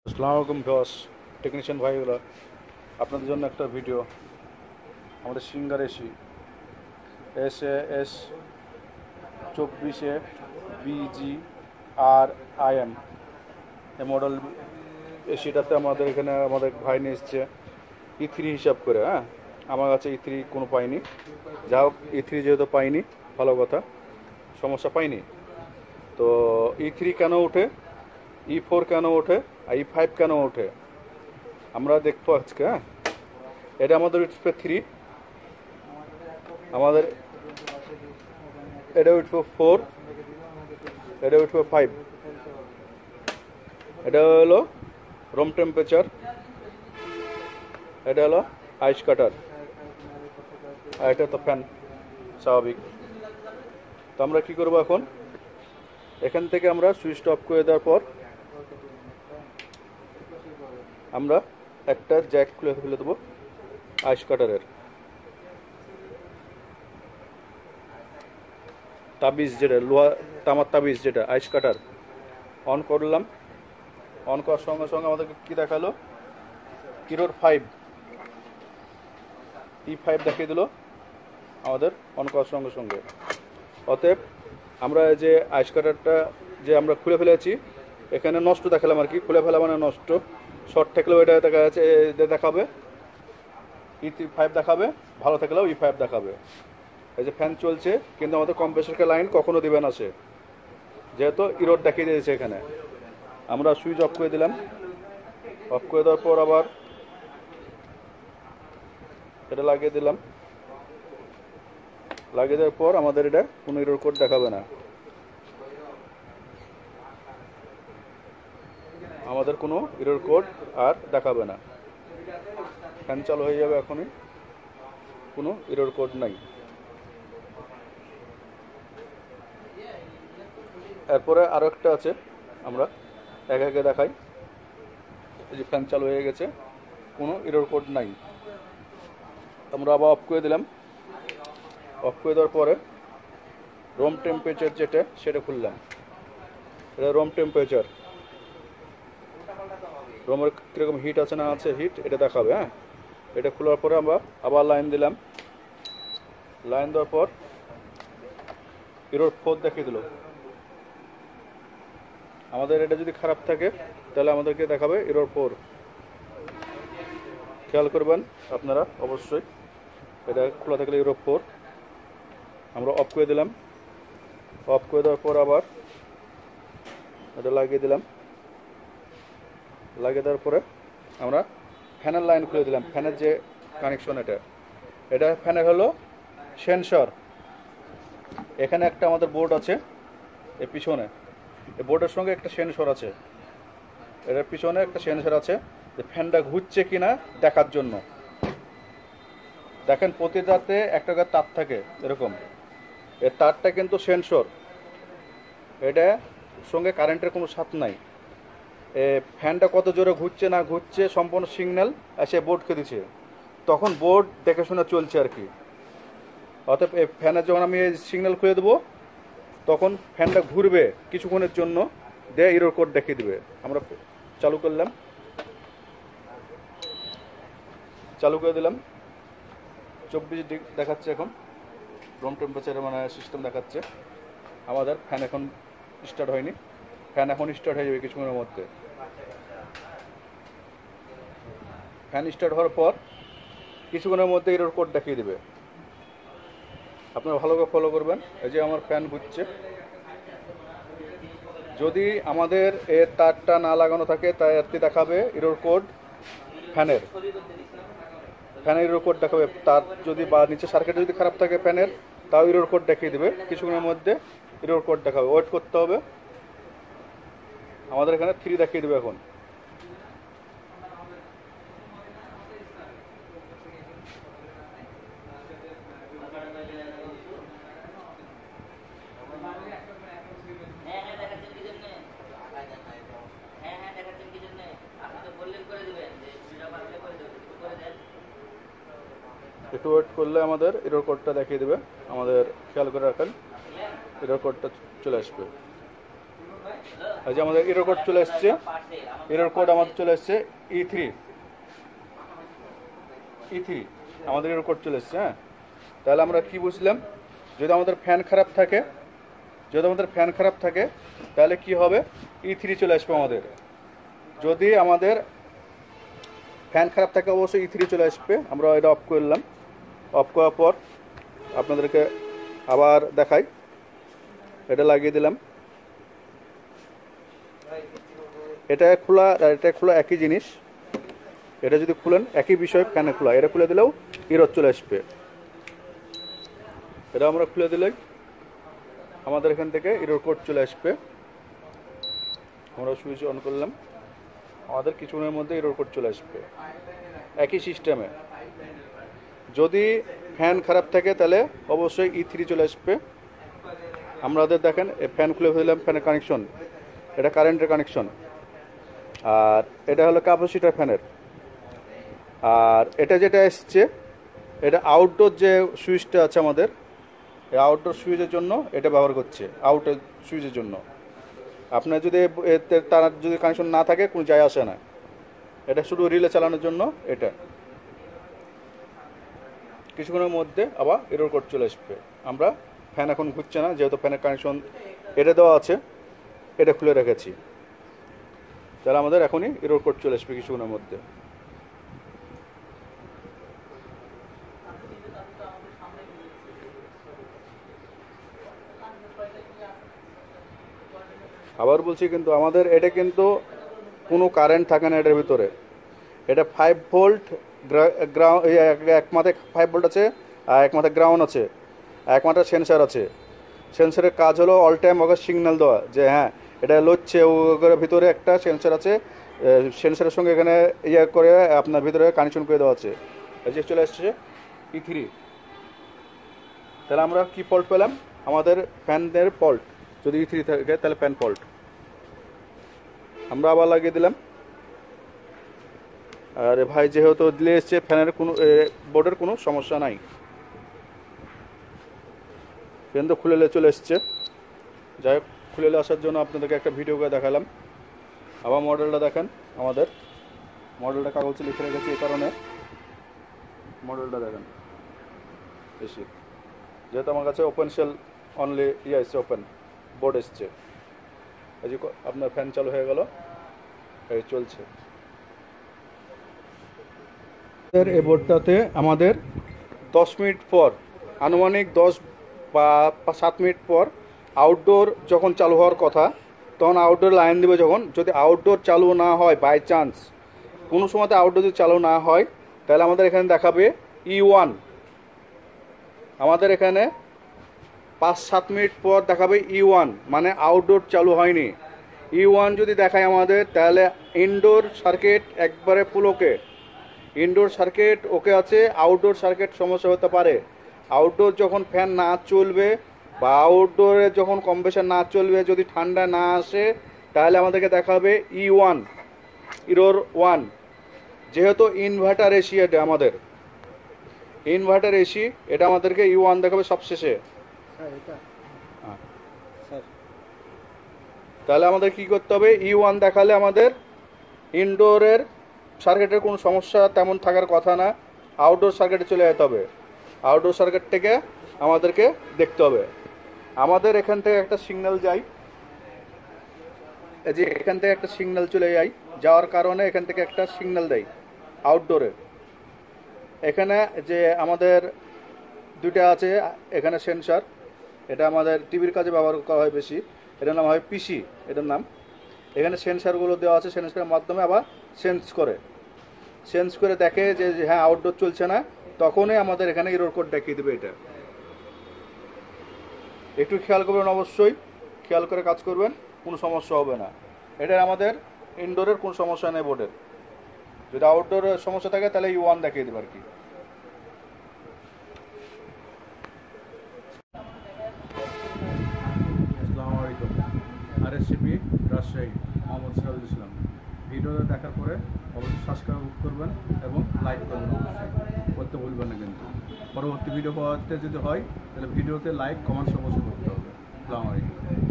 আসসালামুয়ালাইকুম viewers, technician ভাইগুলো, আপনাদের জন্য একটা ভিডিও। আমাদের সিঙ্গার এসি SAS24ABGRIM এই মডেল এসিটাতে আমাদের এখানে আমাদের ভাই নিয়ে এসছে E3 হিসাব করে। আমার কাছে E3 কোনো পাইনি, যা হোক E3 যেহেতু পাইনি ভালো কথা, সমস্যা পাইনি। তো E3 কেন ওঠে, E4 কেন ওঠে, আর E5 কেন ওঠে আমরা দেখবো আজকে। এটা আমাদের উঠবে 3, আমাদের এটা উঠবে 4, এটা উঠবে 5। এটা হলো রুম টেম্পারেচার, এটা হলো আইস কাটার, আর এটা তো ফ্যান স্বাভাবিক। তো আমরা কি করবো এখন, এখান থেকে আমরা সুইচটা অফ করে দেওয়ার পর আমরা একটা জ্যাক খুলে ফেলে দেবো আইস কাটারের। তাবিজ যেটা লোহা তামার তাবিজ, যেটা আইস কাটার অন করলাম। অন করার সঙ্গে সঙ্গে আমাদেরকে কী দেখালো, কিরোর 5 E5 দেখিয়ে দিল আমাদের অন করার সঙ্গে সঙ্গে। অতএব আমরা যে আইস কাটারটা যে আমরা খুলে ফেলেছি, এখানে নষ্ট দেখালাম আর কি, খুলে ফেলা মানে নষ্ট। শর্ট থাকলেও এটা দেখা যাচ্ছে দেখাবে E5 দেখাবে, ভালো থাকলেও E5 দেখাবে। এই যে ফ্যান চলছে, কিন্তু আমাদের কম্প্রেসরকে লাইন কখনো দিবে না সে, যেহেতু ইরোড দেখিয়ে দিয়েছে এখানে। আমরা সুইচ অফ করে দিলাম। অফ করে দেওয়ার পর আবার এটা লাগিয়ে দিলাম। লাগিয়ে দেওয়ার পর আমাদের এটা কোনো ইরোড কোড দেখাবে না, আমাদের কোনো ইরোর কোড আর দেখাবে না। ফ্যান চালু হয়ে যাবে এখনই, কোনো ইরোর কোড নাই। এরপরে আরও একটা আছে, আমরা একে একে দেখাই। এই যে ফ্যান চালু হয়ে গেছে, কোনো ইরোর কোড নাই। আমরা আবার অফ করে দিলাম। অফ করে দেওয়ার পরে রুম টেম্পারেচার যেটা, সেটা খুললাম। এটা রুম টেম্পারেচার, রুমের কীরকম হিট আছে না আছে, হিট এটা দেখাবে। এটা খোলার পরে আমরা আবার লাইন দিলাম। লাইন দেওয়ার পর ইরোর 4 দেখিয়ে দিল আমাদের। এটা যদি খারাপ থাকে তাহলে আমাদেরকে দেখাবে ইরোর 4। খেয়াল করবেন আপনারা অবশ্যই, এটা খোলা থাকলে ইরোর 4। আমরা অফ করে দিলাম। অফ করে দেওয়ার পর আবার এটা লাগিয়ে দিলাম। লাগিয়ে দেওয়ার পরে আমরা ফ্যানের লাইন খুলে দিলাম। ফ্যানের যে কানেকশন, এটা ফ্যানের হলো সেন্সর। এখানে একটা আমাদের বোর্ড আছে, এর পিছনে এই বোর্ডের সঙ্গে একটা সেন্সর আছে। এটার পিছনে একটা সেন্সর আছে, যে ফ্যানটা ঘুরছে কিনা দেখার জন্য। দেখেন প্রতিটাতে একটা করে তার থাকে এরকম, এর তারটা কিন্তু সেন্সর, এটা সঙ্গে কারেন্টের কোনো সাথ নাই। ফ্যানটা কত জোরে ঘুরছে না ঘুরছে সম্পূর্ণ সিগন্যাল এসে বোর্ডকে দিচ্ছে, তখন বোর্ড দেখে শুনে চলছে আর কি। অতএব এই ফ্যানের যখন আমি এই সিগন্যাল খুলে দেবো, তখন ফ্যানটা ঘুরবে কিছুক্ষণের জন্য, দিয়ে ইরোর কোড দেখিয়ে দেবে। আমরা চালু করলাম, চালু করে দিলাম। 24 ডিগ্রি দেখাচ্ছে এখন, রুম টেম্পারেচার মানে সিস্টেম দেখাচ্ছে। আমাদের ফ্যান এখন স্টার্ট হয়নি, ফ্যান এখন স্টার্ট হয়ে যাবে কিছুক্ষণের মধ্যে। ফ্যান স্টার্ট হওয়ার পর কিছুক্ষণের মধ্যে ইরোর কোড দেখিয়ে দেবে। আপনারা ভালো করে ফলো করবেন। এই যে আমার ফ্যান ঘুরছে, যদি আমাদের এর তারটা না লাগানো থাকে তাই এতে দেখাবে ইরোর কোড। ফ্যানের ইরোর কোড দেখাবে। তার যদি বা নিচে সার্কিট যদি খারাপ থাকে ফ্যানের, তাও ইরোর কোড দেখিয়ে দেবে। কিছুক্ষণের মধ্যে ইরোর কোড দেখাবে, ওয়েট করতে হবে। আমাদের এখানে 3 দেখিয়ে দেবে এখন। একটু ওয়েট করলে আমাদের এরর কোডটা দেখিয়ে দেবে। আমাদের খেয়াল করে রাখেন, এরর কোডটা চলে আসবে। এই যে আমাদের এরর কোড চলে এসছে, এরর কোড আমাদের চলে এসছে E3 আমাদের এরর কোড চলে এসছে। হ্যাঁ, তাহলে আমরা কি বুঝলাম, যদি আমাদের ফ্যান খারাপ থাকে তাহলে কি হবে, E3 চলে আসবে আমাদের। যদি আমাদের ফ্যান খারাপ থাকে অবশ্যই E3 চলে আসবে। আমরা এটা অফ করলাম, অফ করার পর আপনাদেরকে আবার দেখাই, এটা লাগিয়ে দিলাম। এটা খোলা একই জিনিস, এটা যদি খুলেন একই বিষয়, ফ্যানে খোলা, এটা খুলে দিলেও এরর চলে আসবে। এটা আমরা খুলে দিলেই আমাদের এখান থেকে এরর কোড চলে আসবে। আমরা সুইচ অন করলাম, আমাদের কিছুক্ষণের মধ্যে এরর কোড চলে আসবে একই সিস্টেমে। যদি ফ্যান খারাপ থাকে তাহলে অবশ্যই E3 চলে আসবে। আমাদের দেখেন ফ্যান খুলে ফেললাম, ফ্যানের কানেকশন, এটা কারেন্টের কানেকশন, আর এটা হলো ক্যাপাসিটর ফ্যানের। আর এটা যেটা এসছে এটা আউটডোর যে সুইচটা আছে আমাদের, এই আউটডোর সুইচের জন্য এটা ব্যবহার করছে, আউটডোর সুইচের জন্য। আপনার যদি তার যদি কানেকশন না থাকে কোনো যায় আসে না, এটা শুধু রিলে চালানোর জন্য। এটা কিছুক্ষণের মধ্যে আবার এরর কোড চলে আসবে। আমরা ফ্যান এখন ঘুরছে না, যেহেতু ফ্যানের কানেকশন এটা দেওয়া আছে, এটা খুলে রেখেছি, তাহলে আমাদের এখনই এরর কোড চলে আসবে কিছুক্ষণের মধ্যে। আবার বলছি, কিন্তু আমাদের এটা কিন্তু কোনো কারেন্ট থাকে না এটার ভিতরে। এটা 5 ভোল্ট গ্রাউন্ড, এক মাথায় 5 ভোল্ট আছে, আর এক মাথায় গ্রাউন্ড আছে, এক মাথায় সেন্সার আছে। সেন্সারের কাজ হলো অল টাইম ওকে সিগন্যাল দেওয়া যে হ্যাঁ এটা লড়ছে, ওর ভিতরে একটা সেন্সার আছে, সেন্সারের সঙ্গে এখানে করে আপনার ভিতরে কানেকশন করে দেওয়া আছে। এই যে চলে আসছে E3। তাহলে আমরা কি ফল্ট পেলাম, আমাদের ফ্যানের ফল্ট। যদি E3 থাকে তাহলে ফ্যান ফল্ট। আমরা আবার লাগিয়ে দিলাম। আর ভাই যেহেতু দিলে এসছে, ফ্যানের কোনো বোর্ডের কোনো সমস্যা নাই, ফ্যান তো খুলে চলে এসছে। যাই হোক, খুলে আসার জন্য আপনাদেরকে একটা ভিডিও করে দেখালাম। আবার মডেলটা দেখেন, আমাদের মডেলটা কাগজে লিখে রেখেছি, এই কারণে মডেলটা দেখেন বেশি, যেহেতু আমার কাছে ওপেন সেল অনলি এসছে, ওপেন বোর্ড এসছে। এই যে আপনার ফ্যান চালু হয়ে গেল, এই চলছে। এই বোর্ডটাতে আমাদের 10 মিনিট পর, আনুমানিক 10 বা 7 মিনিট পর আউটডোর যখন চালু হওয়ার কথা, তখন আউটডোর লাইন দেবে। যখন যদি আউটডোর চালু না হয়, বাই চান্স কোনো সময়তে আউটডোর যদি চালু না হয়, তাহলে আমাদের এখানে দেখাবে E1। আমাদের এখানে 5-7 মিনিট পর দেখাবে E1, মানে আউটডোর চালু হয়নি। E1 যদি দেখায় আমাদের, তাহলে ইনডোর সার্কিট একবারে ফুল ওকে, ইনডোর সার্কিট ওকে আছে, আউটডোর সার্কিট সমস্যা হতে পারে। আউটডোর যখন ফ্যান না চলবে বা আউটডোরে যখন কম্প্রেসার না চলবে, যদি ঠান্ডা না আসে, তাহলে আমাদেরকে দেখাবে E1, এরর 1। যেহেতু ইনভার্টার এসি, এটা আমাদের ইনভার্টার এসি, এটা আমাদেরকে E1 দেখাবে সবশেষে। তাহলে আমাদের কি করতে হবে, E1 দেখালে আমাদের ইনডোরের সার্কিটের কোনো সমস্যা তেমন থাকার কথা না, আউটডোর সার্কিটে চলে যেতে হবে। আউটডোর সার্কিট থেকে আমাদেরকে দেখতে হবে। আমাদের এখান থেকে একটা সিগন্যাল যায়, এই যে এখান থেকে একটা সিগন্যাল চলে যায়, যাওয়ার কারণে এখান থেকে একটা সিগন্যাল দেয় আউটডোরে। এখানে যে আমাদের দুইটা আছে, এখানে সেন্সার, এটা আমাদের টিভির কাজে ব্যবহার করা হয় বেশি, এটার নাম হয় পিসি, এটার নাম। এখানে সেন্সারগুলো দেওয়া আছে, সেন্সারের মাধ্যমে আবার সেন্স করে দেখে যে হ্যাঁ আউটডোর চলছে না, তখনই আমাদের এখানে এরর কোড দেখিয়ে দেবে। এটা একটু খেয়াল করবেন, অবশ্যই খেয়াল করে কাজ করবেন, কোনো সমস্যা হবে না। এটার আমাদের ইনডোরের কোনো সমস্যা নেই বোর্ডের। যদি আউটডোরের সমস্যা থাকে তাহলে E1 দেখিয়ে দেবে আর কি। আসসালামুয়ালাইকুম, RSCP রাজশাহী, মোহাম্মদ সিরাজুল ইসলাম। ভিডিওটা দেখার পরে অবশ্যই সাবস্ক্রাইব করবেন এবং লাইক করবেন, অবশ্যই করতে ভুলবেন না। কিন্তু পরবর্তী ভিডিও পাওয়াতে যদি হয়, তাহলে ভিডিওতে লাইক কমেন্টস অবশ্যই করতে হবে। আসসালামু আলাইকুম।